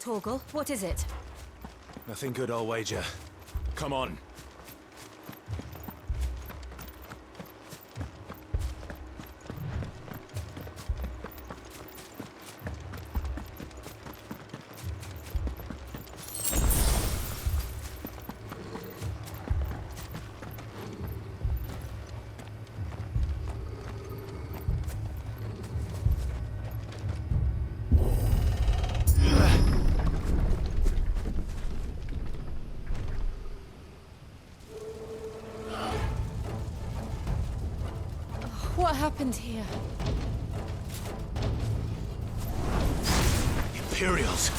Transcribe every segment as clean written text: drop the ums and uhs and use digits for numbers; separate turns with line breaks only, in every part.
Torgal, what is it?
Nothing good, I'll wager. Come on.
What happened here?
Imperials!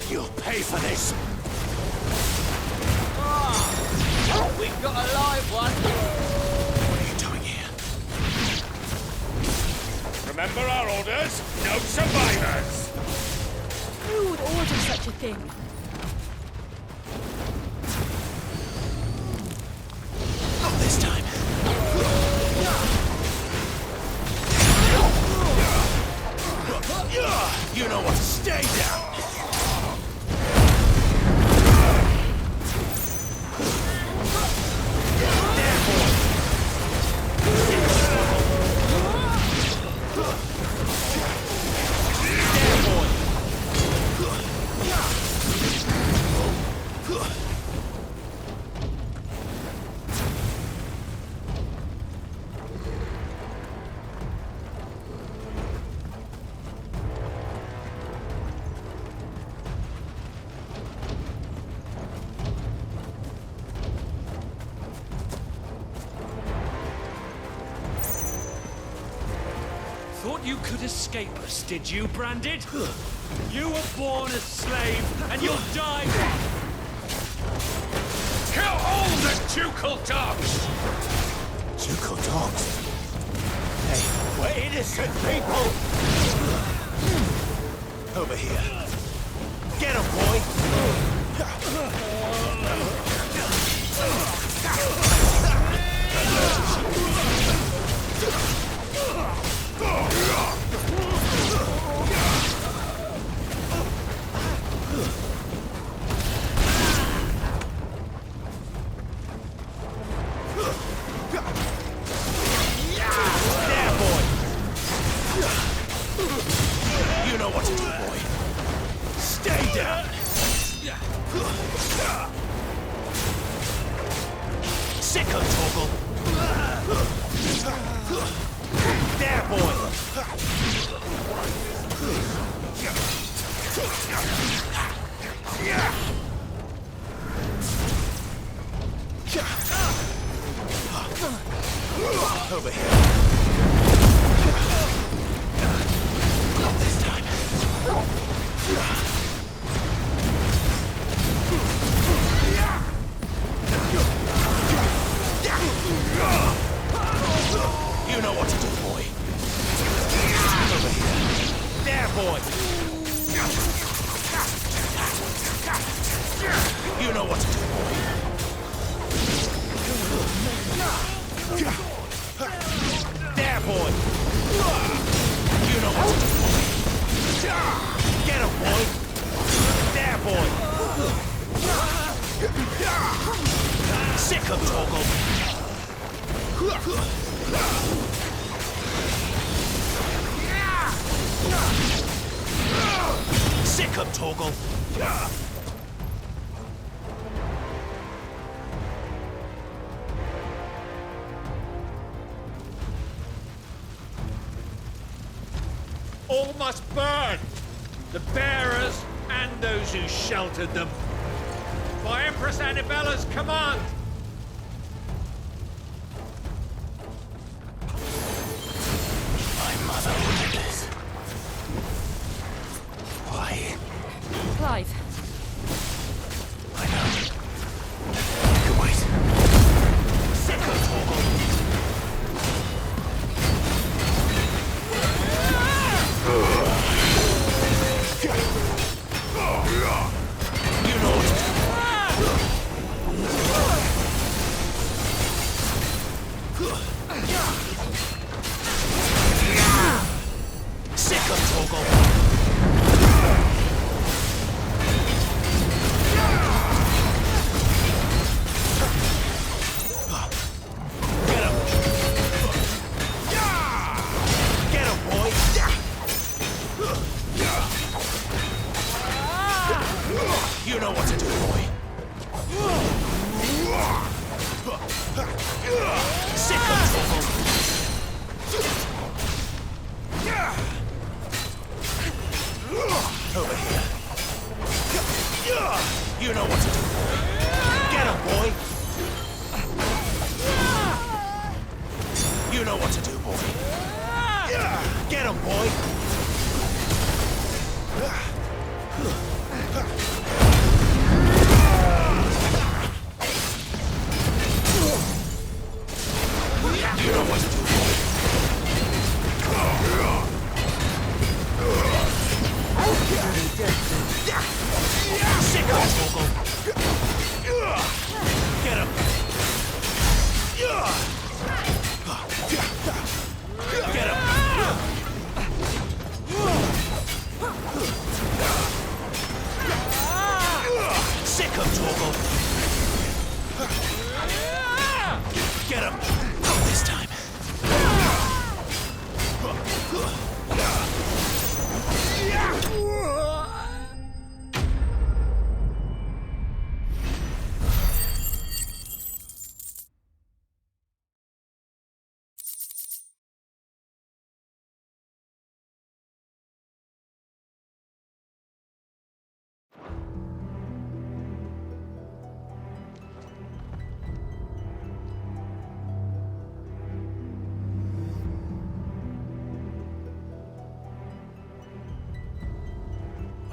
You'll pay for this!
Oh, we've got a live one!
What are you doing here?
Remember our orders? No survivors!
Who would order such a thing?
Not this time. You know what? Stay down!
Thought you could escape us, did you, Branded? You were born a slave, and you'll die one! Kill all the ducal dogs!
Ducal dogs? Hey, we're innocent people! Over here. Get him, boy! You know what to do, boy. Stay down! Sicko, Torgal! There, boy! Over here. Not this time. You know what to do, boy. Over here. There, boy. You know what to do, boy. There, boy. You know what to do, boy. Get him, boy. There, boy. Sick of Torgal. Sick of Torgal.
All must burn! The bearers and those who sheltered them. By Empress Annabella's command!
My mother ordered this. Why?
Clive.
I know. You can wait. Sick of Torgal. You know what to do. Sick of Torgal. know what to do, boy. Get him, boy. You know what to do, boy. Sick of it, Vogel. Get him. Get him. Sick of Torgal. Get him. Not this time.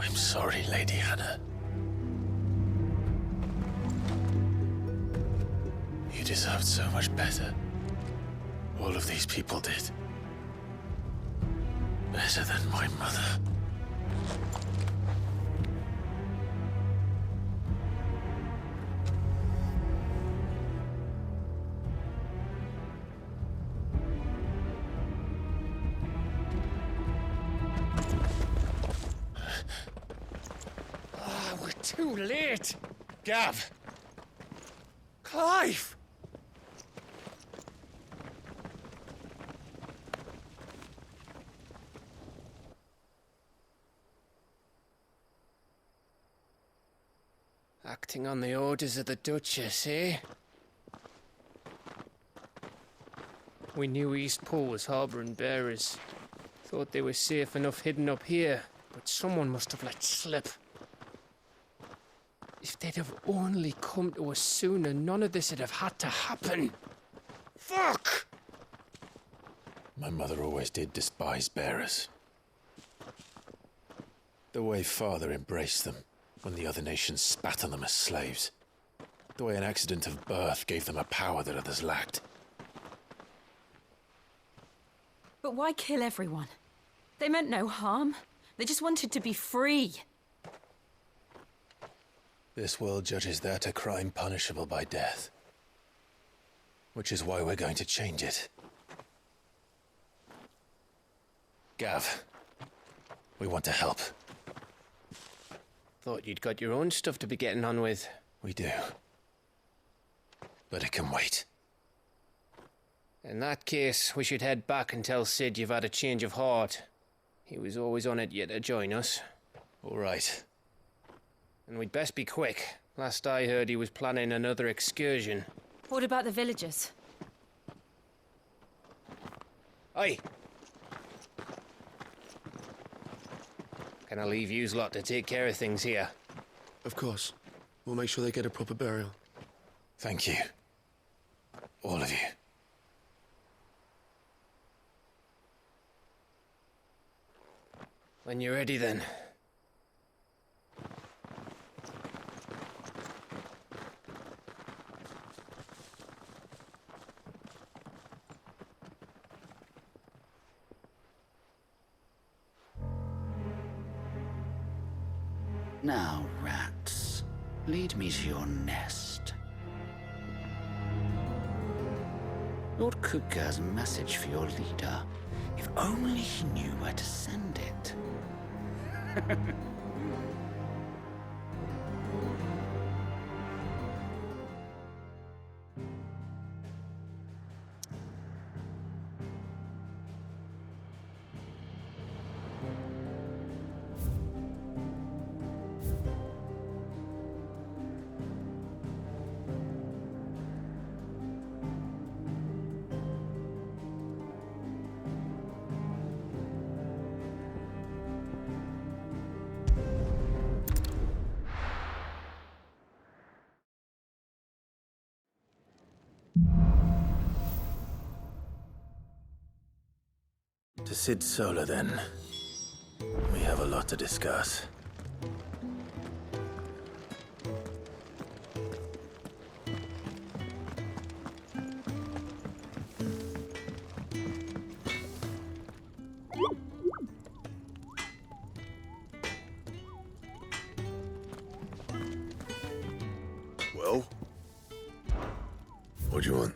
I'm sorry, Lady Hannah. You deserved so much better. All of these people did. Better than my mother.
Too late! Gav! Clive!
Acting on the orders of the Duchess, eh? We knew Eastpool was harbouring bearers. Thought they were safe enough hidden up here, but someone must have let slip. If they'd have only come to us sooner, none of this would have had to happen. Fuck!
My mother always did despise bearers. The way Father embraced them when the other nations spat on them as slaves. The way an accident of birth gave them a power that others lacked.
But why kill everyone? They meant no harm. They just wanted to be free.
This world judges that a crime punishable by death. Which is why we're going to change it. Gav, we want to help.
Thought you'd got your own stuff to be getting on with.
We do. But it can wait.
In that case, we should head back and tell Sid you've had a change of heart. He was always on it yet to join us.
All right.
And we'd best be quick. Last I heard, he was planning another excursion.
What about the villagers?
Aye. Can I leave yous lot to take care of things here?
Of course. We'll make sure they get a proper burial.
Thank you. All of you.
When you're ready, then.
Now, rats, lead me to your nest. Lord Kupka has a message for your leader. If only he knew where to send it.
Sid Solar, then. We have a lot to discuss.
Well? What do you want?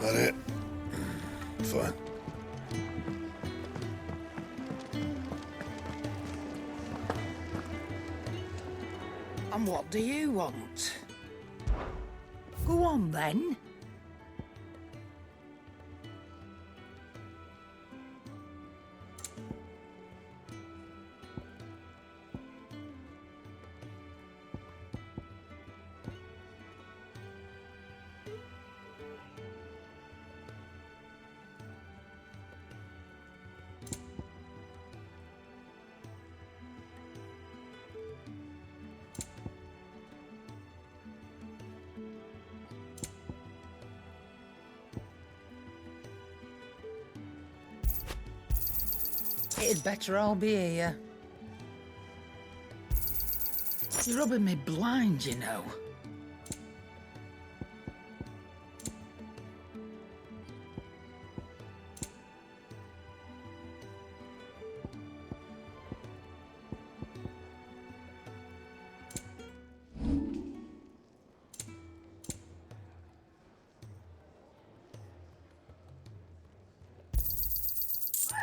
That it? Fine.
And what do you want? Go on then. It'd better all be here. You're rubbing me blind, you know.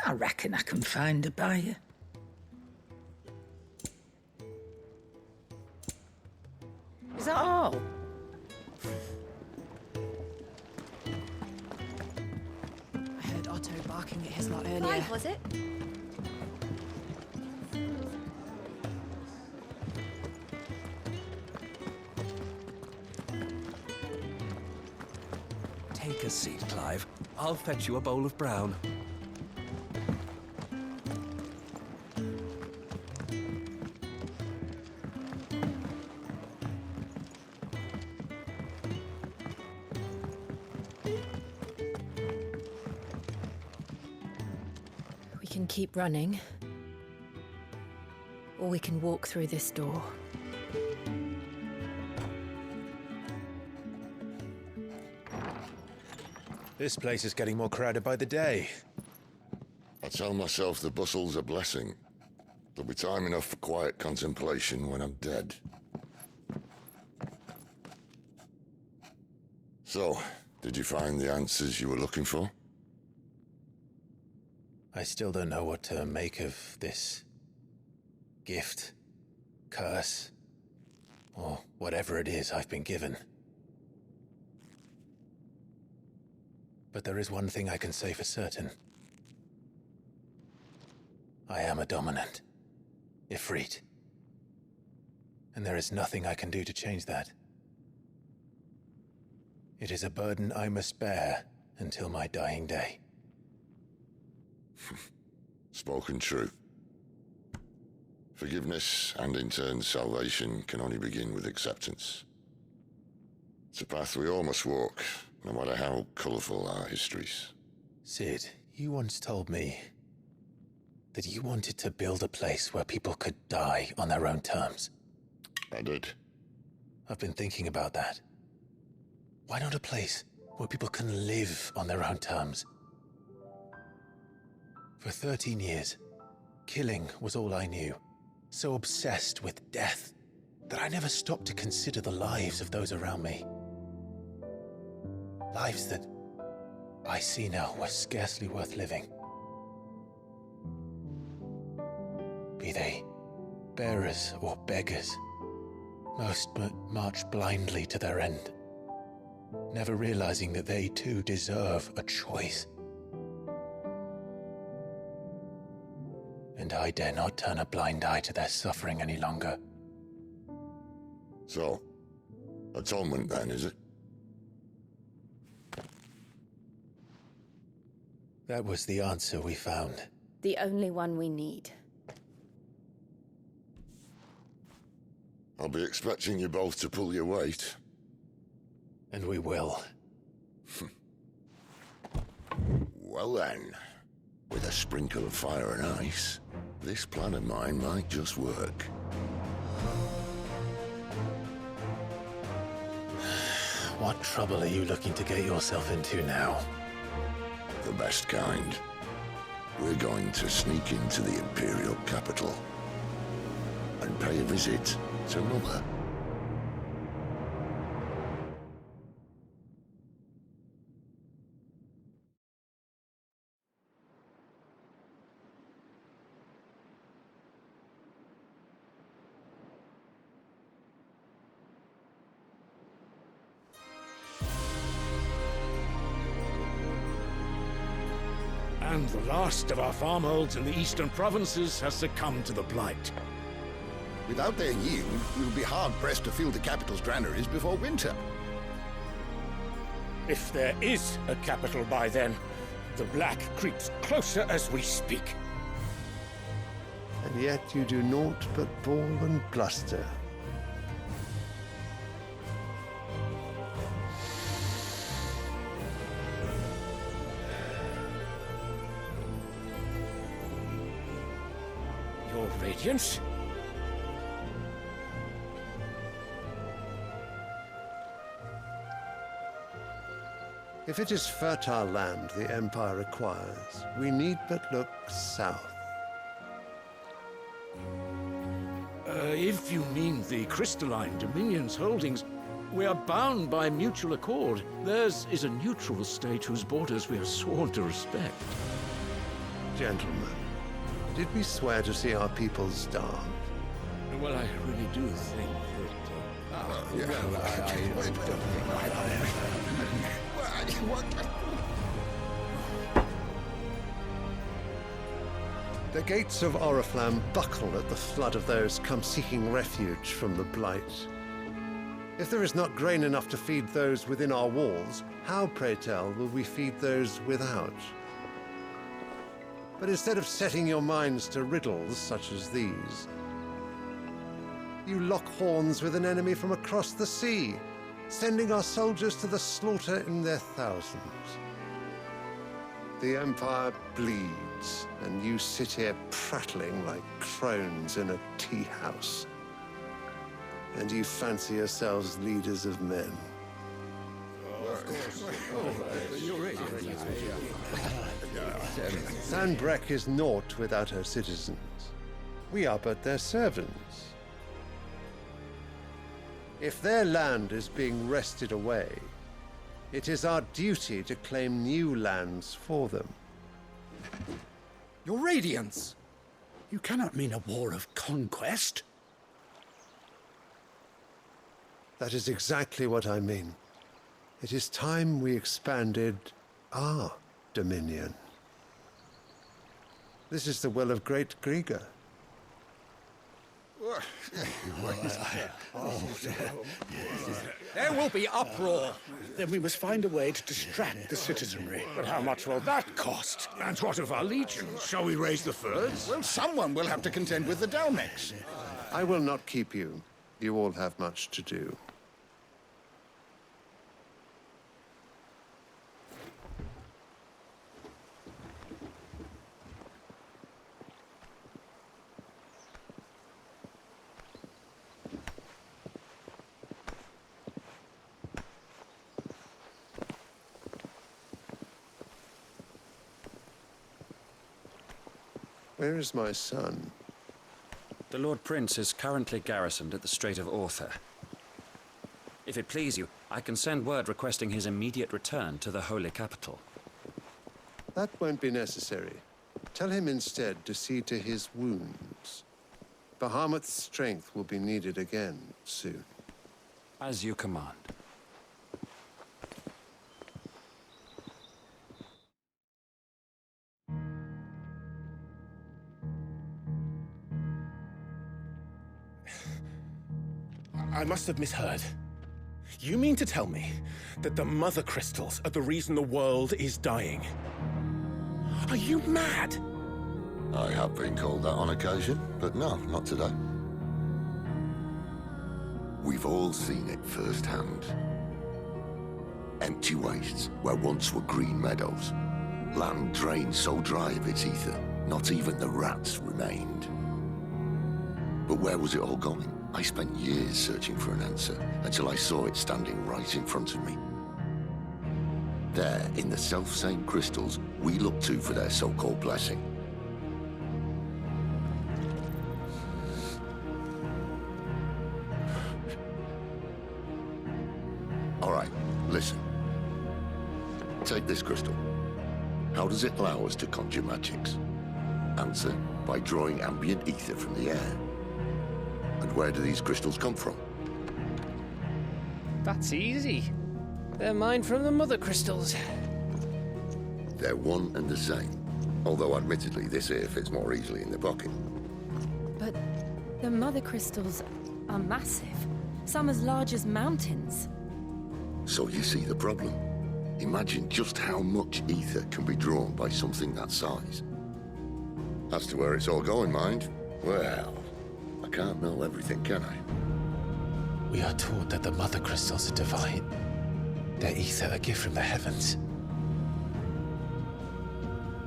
I reckon I can find a buyer. Is that all?
I heard Otto barking at his lot earlier.
Live, was it?
Take a seat, Clive. I'll fetch you a bowl of brown.
We can keep running, or we can walk through this door.
This place is getting more crowded by the day.
I tell myself the bustle's a blessing. There'll be time enough for quiet contemplation when I'm dead. So, did you find the answers you were looking for?
I still don't know what to make of this gift, curse, or whatever it is I've been given. But there is one thing I can say for certain. I am a dominant, Ifrit. And there is nothing I can do to change that. It is a burden I must bear until my dying day.
Spoken true. Forgiveness and in turn salvation can only begin with acceptance. It's a path we all must walk, no matter how colourful our histories.
Sid, you once told me that you wanted to build a place where people could die on their own terms.
I did.
I've been thinking about that. Why not a place where people can live on their own terms? For 13 years, killing was all I knew. So obsessed with death that I never stopped to consider the lives of those around me. Lives that I see now were scarcely worth living. Be they bearers or beggars,
Most but march blindly to their end, never realizing that they too deserve a choice. And I dare not turn a blind eye to their suffering any longer.
So, atonement then, is it?
That was the answer we found.
The only one we need.
I'll be expecting you both to pull your weight.
And we will.
Well then, with a sprinkle of fire and ice, this plan of mine might just work.
What trouble are you looking to get yourself into now?
The best kind. We're going to sneak into the Imperial capital and pay a visit to Mother.
And the last of our farmholds in the eastern provinces has succumbed to the blight.
Without their yield, we'll be hard-pressed to fill the capital's granaries before winter.
If there is a capital by then, the black creeps closer as we speak.
And yet you do naught but bawl and bluster.
Your Radiance?
If it is fertile land the Empire requires, we need but look south.
If you mean the crystalline Dominion's holdings, we are bound by mutual accord. Theirs is a neutral state whose borders we are sworn to respect.
Gentlemen, did we swear to see our people starve?
Well, I really do think
The gates of Oriflamme buckle at the flood of those come seeking refuge from the blight. If there is not grain enough to feed those within our walls, how, pray tell, will we feed those without? But instead of setting your minds to riddles such as these, you lock horns with an enemy from across the sea, sending our soldiers to the slaughter in their thousands. The Empire bleeds, and you sit here prattling like crones in a tea house. And you fancy yourselves leaders of men. Sanbreque is naught without her citizens. We are but their servants. If their land is being wrested away, it is our duty to claim new lands for them.
Your Radiance! You cannot mean a war of conquest.
That is exactly what I mean. It is time we expanded our dominion. This is the will of great Grieger.
There will be uproar. Then we must find a way to distract the citizenry.
But how much will that cost? And what of our legions? Shall we raise the furs?
Well, someone will have to contend with the Dalmex.
I will not keep you. You all have much to do. Where is my son?
The Lord Prince is currently garrisoned at the Strait of Arthur. If it please you, I can send word requesting his immediate return to the Holy Capital.
That won't be necessary. Tell him instead to see to his wounds. Bahamut's strength will be needed again soon.
As you command.
I must have misheard. You mean to tell me that the mother crystals are the reason the world is dying? Are you mad?
I have been called that on occasion, but no, not today. We've all seen it firsthand. Empty wastes where once were green meadows. Land drained so dry of its ether, not even the rats remained. But where was it all going? I spent years searching for an answer, until I saw it standing right in front of me. There, in the self-same crystals we look to for their so-called blessing. All right, listen. Take this crystal. How does it allow us to conjure magics? Answer, by drawing ambient ether from the air. And where do these crystals come from?
That's easy. They're mined from the mother crystals.
They're one and the same. Although admittedly, this here fits more easily in the pocket.
But the mother crystals are massive. Some as large as mountains.
So you see the problem. Imagine just how much ether can be drawn by something that size. As to where it's all going, mind, well, I can't know everything, can I?
We are taught that the mother crystals are divine. Their ether a gift from the heavens.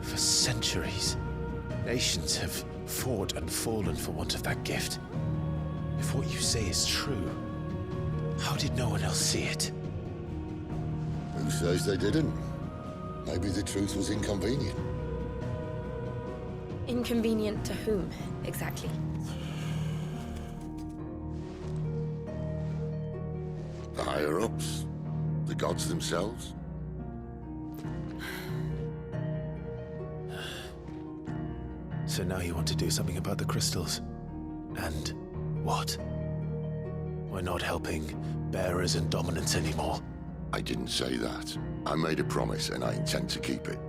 For centuries, nations have fought and fallen for want of that gift. If what you say is true, how did no one else see it?
Who says they didn't? Maybe the truth was inconvenient.
Inconvenient to whom, exactly?
The higher-ups? The gods themselves?
So now you want to do something about the crystals? And what? We're not helping bearers and dominants anymore.
I didn't say that. I made a promise and I intend to keep it.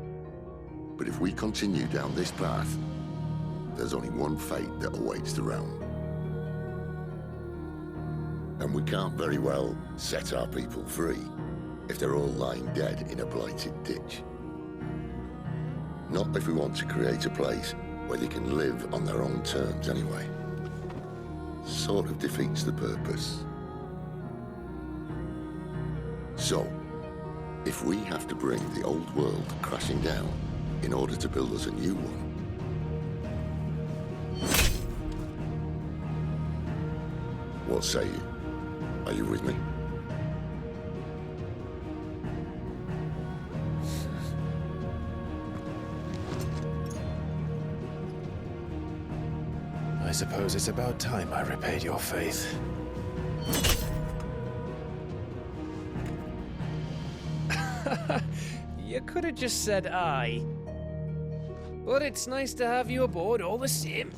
But if we continue down this path, there's only one fate that awaits the realm. And we can't very well set our people free if they're all lying dead in a blighted ditch. Not if we want to create a place where they can live on their own terms anyway. Sort of defeats the purpose. So, if we have to bring the old world crashing down in order to build us a new one, what say you? Are you with me?
I suppose it's about time I repaid your faith.
You could have just said aye. But it's nice to have you aboard all the same.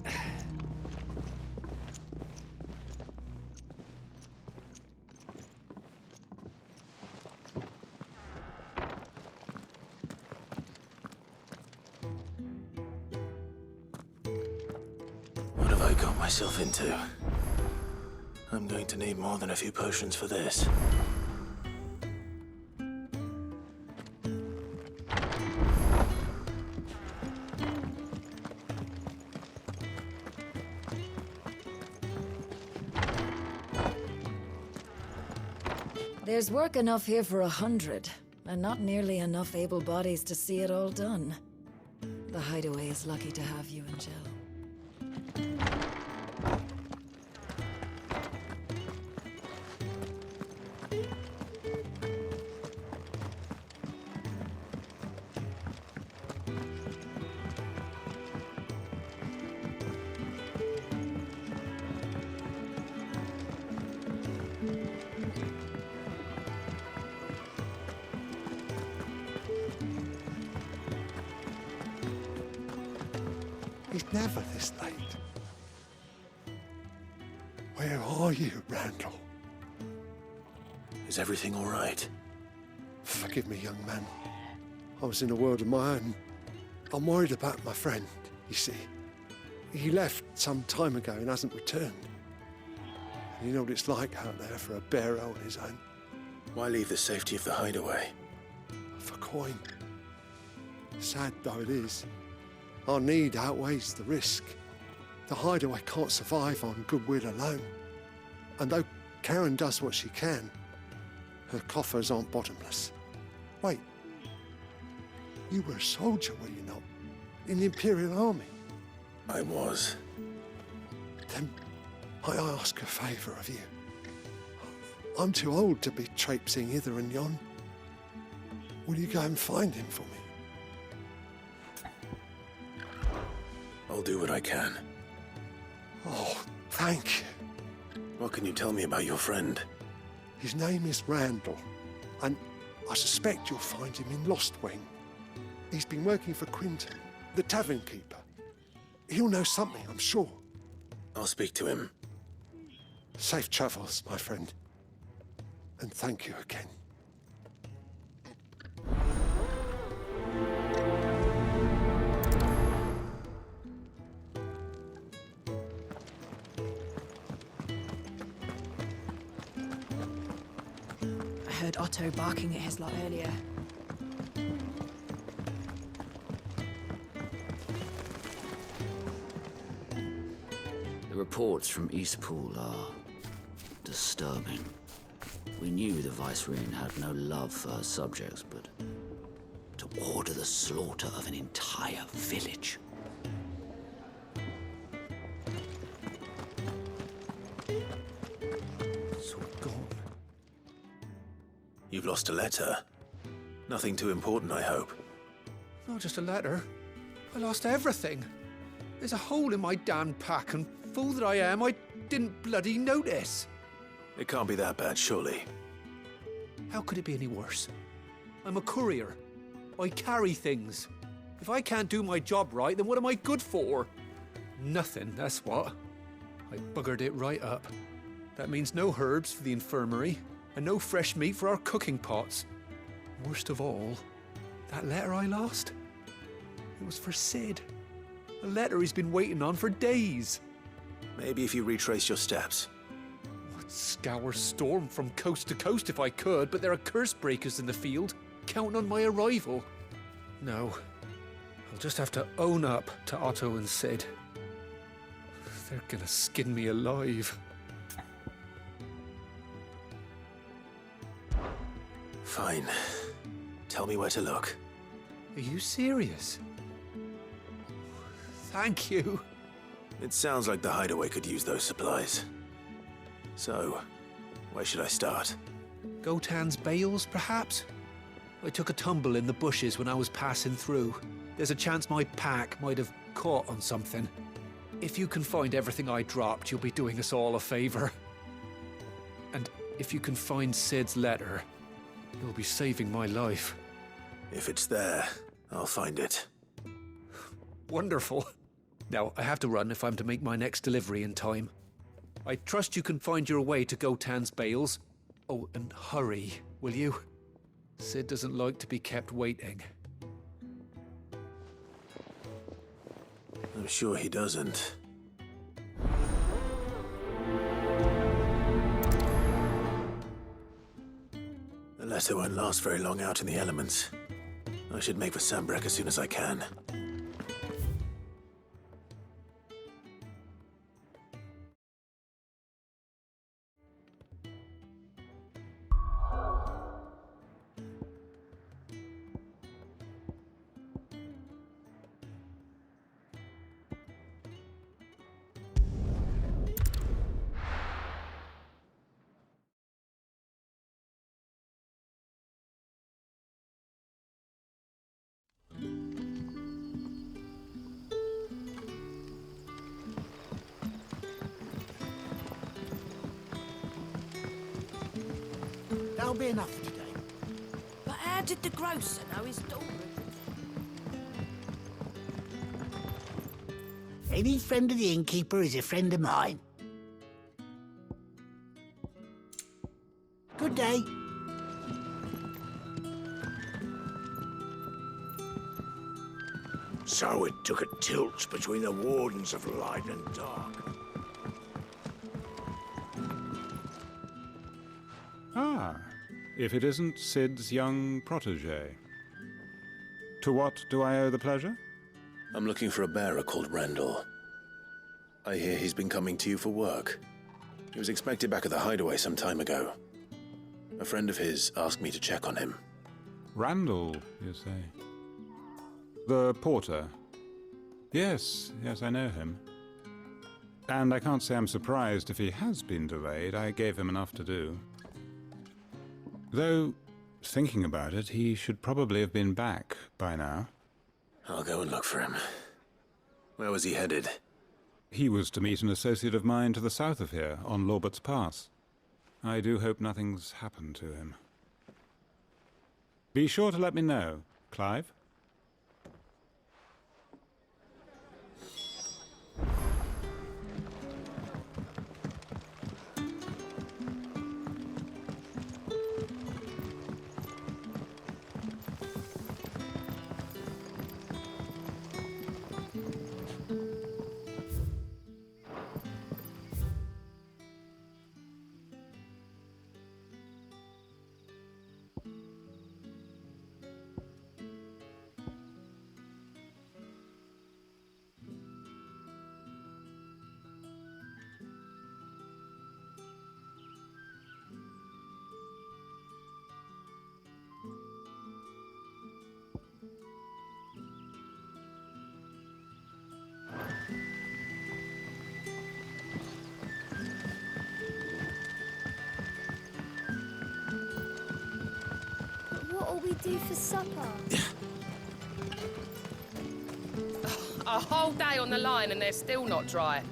What have I got myself into? I'm going to need more than a few potions for this.
There's work enough here for 100, and not nearly enough able bodies to see it all done. The Hideaway is lucky to have you and Jill.
He's never this late. Where are you, Randall?
Is everything all right?
Forgive me, young man. I was in a world of my own. I'm worried about my friend, you see. He left some time ago and hasn't returned. And you know what it's like out there for a bearer on his own.
Why leave the safety of the hideaway?
For coin. Sad though it is, our need outweighs the risk. The hideaway can't survive on goodwill alone. And though Karen does what she can, her coffers aren't bottomless. Wait, you were a soldier, were you not? In the Imperial Army?
I was.
Then I ask a favour of you. I'm too old to be traipsing hither and yon. Will you go and find him for me?
I'll do what I can.
Oh, thank you.
What can you tell me about your friend?
His name is Randall, and I suspect you'll find him in Lost Wing. He's been working for Quinton, the tavern keeper. He'll know something, I'm sure.
I'll speak to him.
Safe travels, my friend. And thank you again.
I heard Otto barking at his lot earlier.
The reports from Eastpool are disturbing. We knew the Vicereine had no love for her subjects, but to order the slaughter of an entire village.
It's all gone.
You've lost a letter. Nothing too important, I hope.
Not just a letter. I lost everything. There's a hole in my damn pack, and fool that I am, I didn't bloody notice.
It can't be that bad, surely.
How could it be any worse? I'm a courier. I carry things. If I can't do my job right, then what am I good for? Nothing, that's what. I buggered it right up. That means no herbs for the infirmary, and no fresh meat for our cooking pots. Worst of all, that letter I lost, it was for Sid. A letter he's been waiting on for days.
Maybe if you retrace your steps.
I'd scour Storm from coast to coast if I could, but there are curse breakers in the field, counting on my arrival. No, I'll just have to own up to Otto and Sid. They're gonna skin me alive.
Fine. Tell me where to look.
Are you serious? Thank you.
It sounds like the hideaway could use those supplies. So, where should I start?
Gotan's bales, perhaps? I took a tumble in the bushes when I was passing through. There's a chance my pack might have caught on something. If you can find everything I dropped, you'll be doing us all a favor. And if you can find Sid's letter, you'll be saving my life.
If it's there, I'll find it.
Wonderful. Now, I have to run if I'm to make my next delivery in time. I trust you can find your way to Gotan's bales. Oh, and hurry, will you? Sid doesn't like to be kept waiting.
I'm sure he doesn't. The letter won't last very long out in the elements. I should make for Sambrek as soon as I can.
That'll be enough for today.
But how did the grocer know his daughter?
Any friend of the innkeeper is a friend of mine. day.
So it took a tilt between the Wardens of Light and Dark.
Ah, if it isn't Sid's young protege. To what do I owe the pleasure?
I'm looking for a bearer called Randall. I hear he's been coming to you for work. He was expected back at the hideaway some time ago. A friend of his asked me to check on him.
Randall, you say? The porter? Yes, I know him. And I can't say I'm surprised if he has been delayed. I gave him enough to do. Though, thinking about it, he should probably have been back by now.
I'll go and look for him. Where was he headed?
He was to meet an associate of mine to the south of here, on Lorbert's Pass. I do hope nothing's happened to him. Be sure to let me know, Clive.
What'll we do for supper?
A whole day on the line and they're still not dry.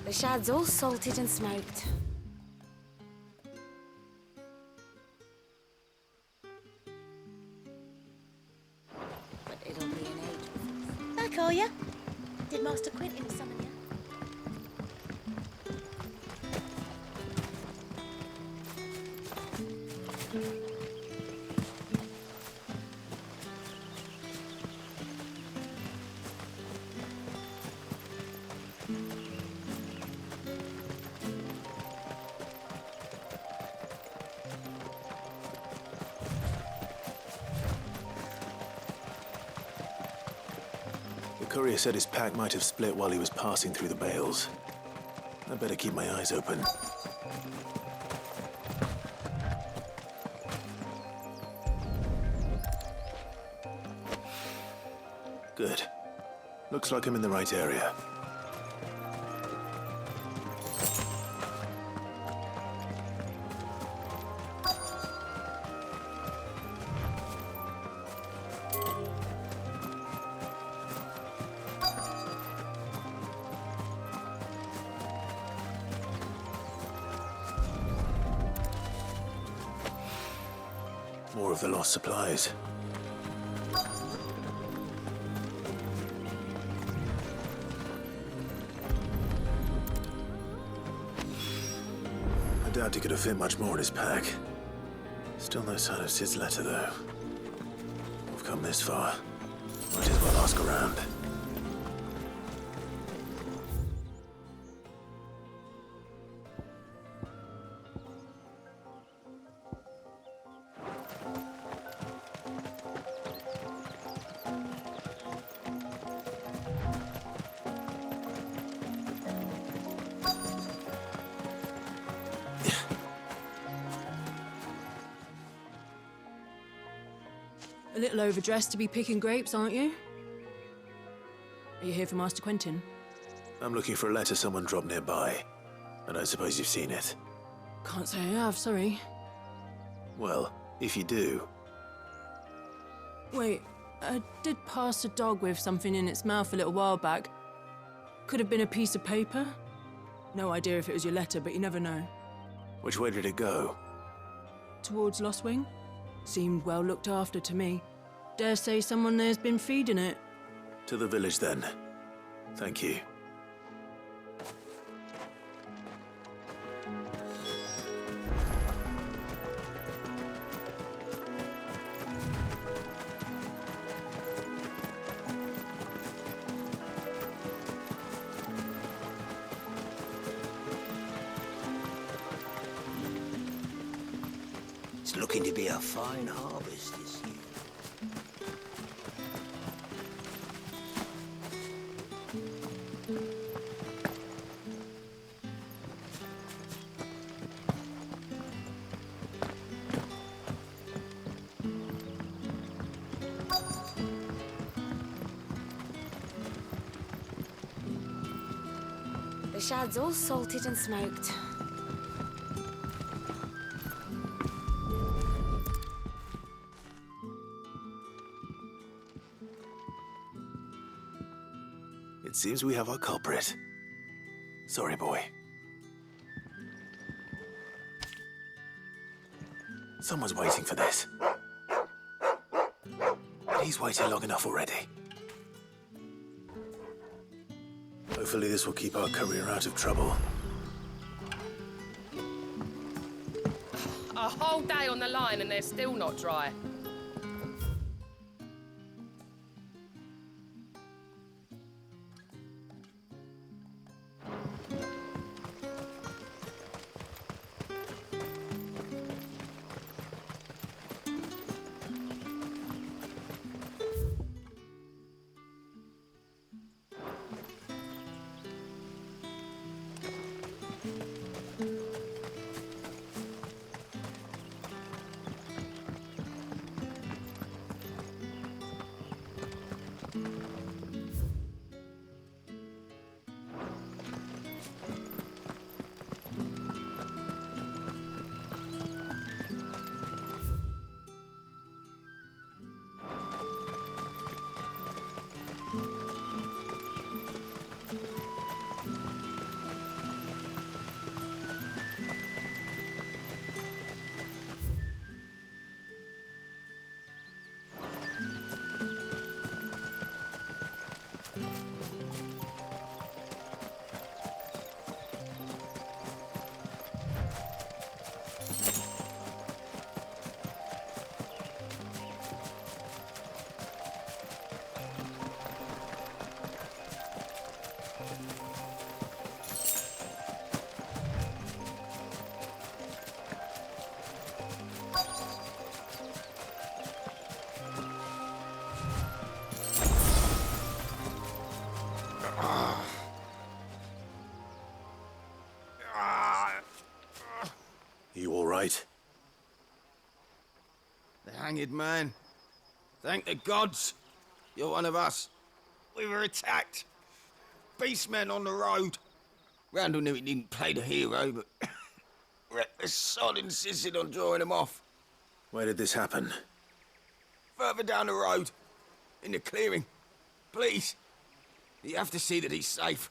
The shad's all salted and smoked. But it'll be an age. Back, are ya? Did Master Quentin summon you?
The courier said his pack might have split while he was passing through the bales. I'd better keep my eyes open. Good. Looks like I'm in the right area. More of the lost supplies. I doubt he could have fit much more in his pack. Still no sign of Sid's letter, though. We've come this far. Might as well ask around.
A little overdressed to be picking grapes, aren't you? Are you here for Master Quentin?
I'm looking for a letter someone dropped nearby. I don't suppose you've seen it.
Can't say I have, sorry.
Well, if you do,
Wait, I did pass a dog with something in its mouth a little while back. Could have been a piece of paper. No idea if it was your letter, but you never know.
which way did it go?
Towards Lost Wing? Seemed well looked after to me. Dare say someone there's been feeding it.
To the village, then. Thank you.
It's looking to be a fine harvest this year.
The shad's all salted and smoked.
It seems we have our culprit. Sorry, boy. Someone's waiting for this. But he's waited long enough already. Hopefully this will keep our career out of trouble.
A whole day on the line and they're still not dry.
You all right?
The hanged man. Thank the gods. You're one of us. We were attacked. Beastmen on the road. Randall knew he didn't play the hero, but reckless sod insisted on drawing him off.
Where did this happen?
Further down the road. In the clearing. Please. You have to see that he's safe.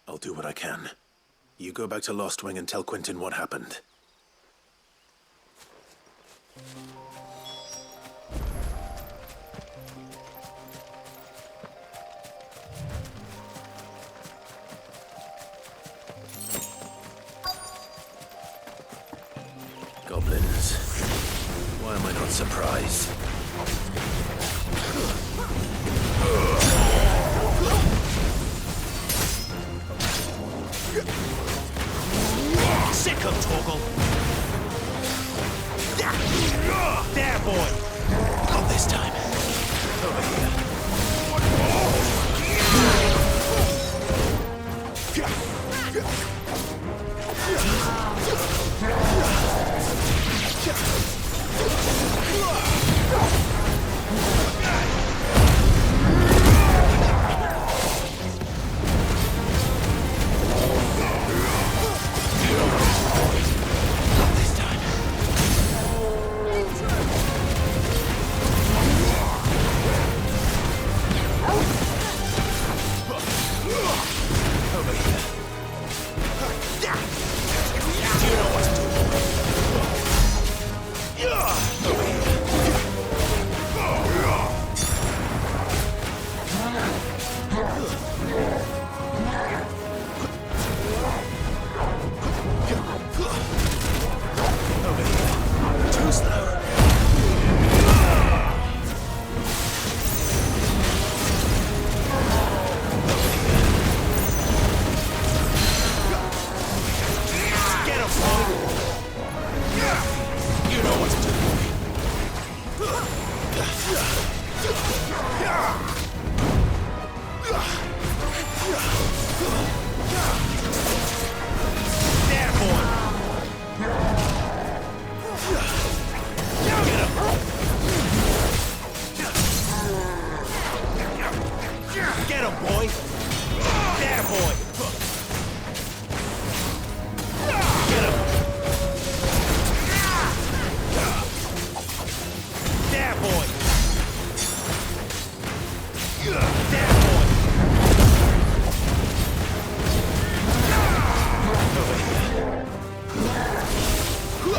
I'll do what I can. You go back to Lost Wing and tell Quentin what happened. Goblins. Why am I not surprised?
Sick of Torgal! There, boy!
Not this time. Over here.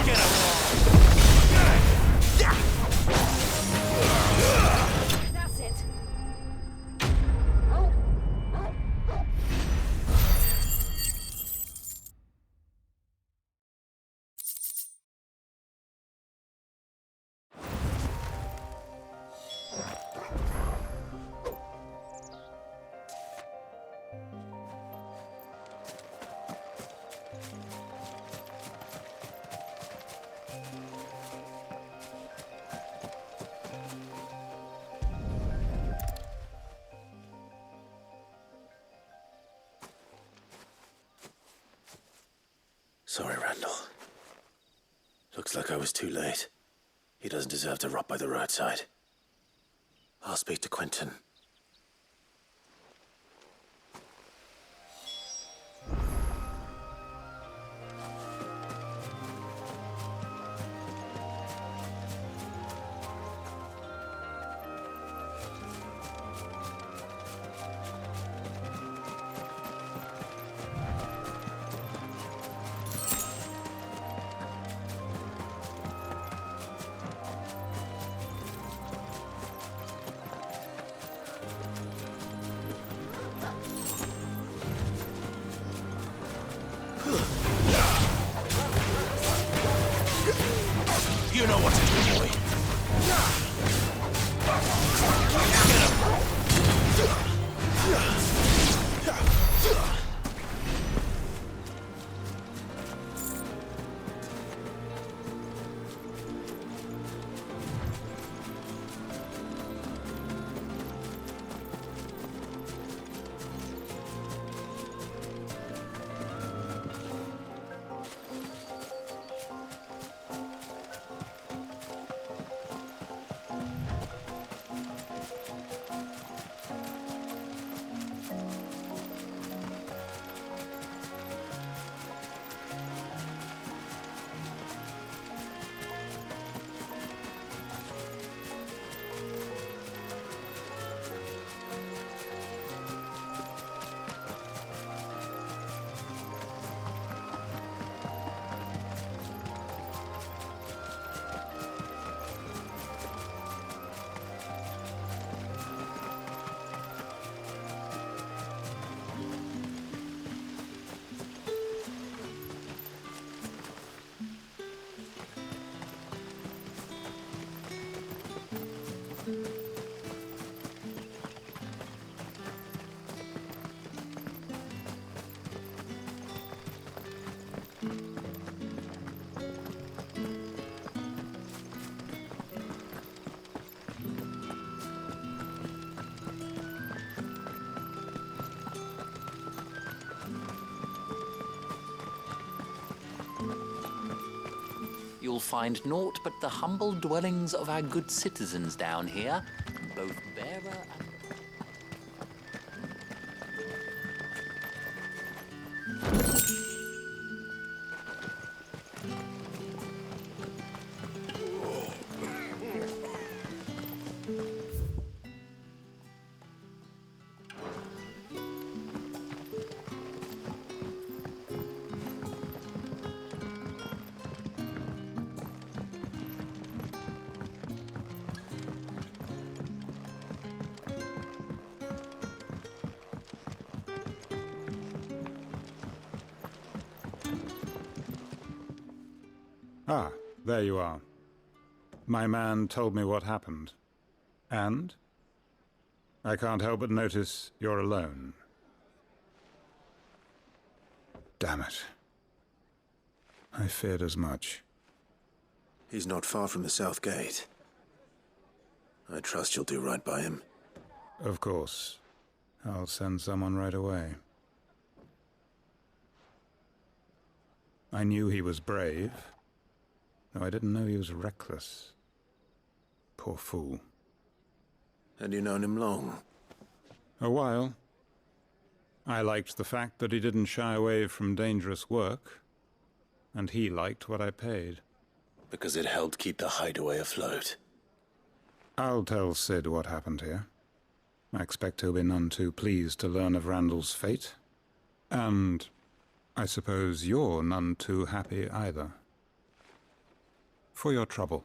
Get him!
That's it.
Sorry, Randall. Looks like I was too late. He doesn't deserve to rot by the roadside. I'll speak to Quentin.
You know what to do, boy.
You'll find naught but the humble dwellings of our good citizens down here, both bearer and...
Ah, there you are. My man told me what happened. And? I can't help but notice you're alone. Damn it. I feared as much.
He's not far from the south gate. I trust you'll do right by him.
Of course. I'll send someone right away. I knew he was brave, though I didn't know he was reckless. Poor fool.
Had you known him long?
A while. I liked the fact that he didn't shy away from dangerous work, and he liked what I paid.
Because it helped keep the hideaway afloat.
I'll tell Sid what happened here. I expect he'll be none too pleased to learn of Randall's fate. And I suppose you're none too happy either. for your trouble.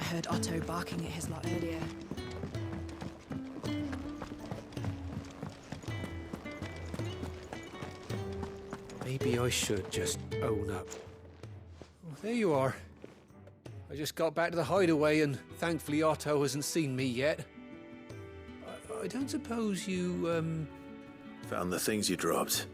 I heard Otto barking at his lot earlier.
Maybe I should just own up. Oh, there you are. I just got back to the hideaway and thankfully Otto hasn't seen me yet. I don't suppose you,
Found the things you dropped.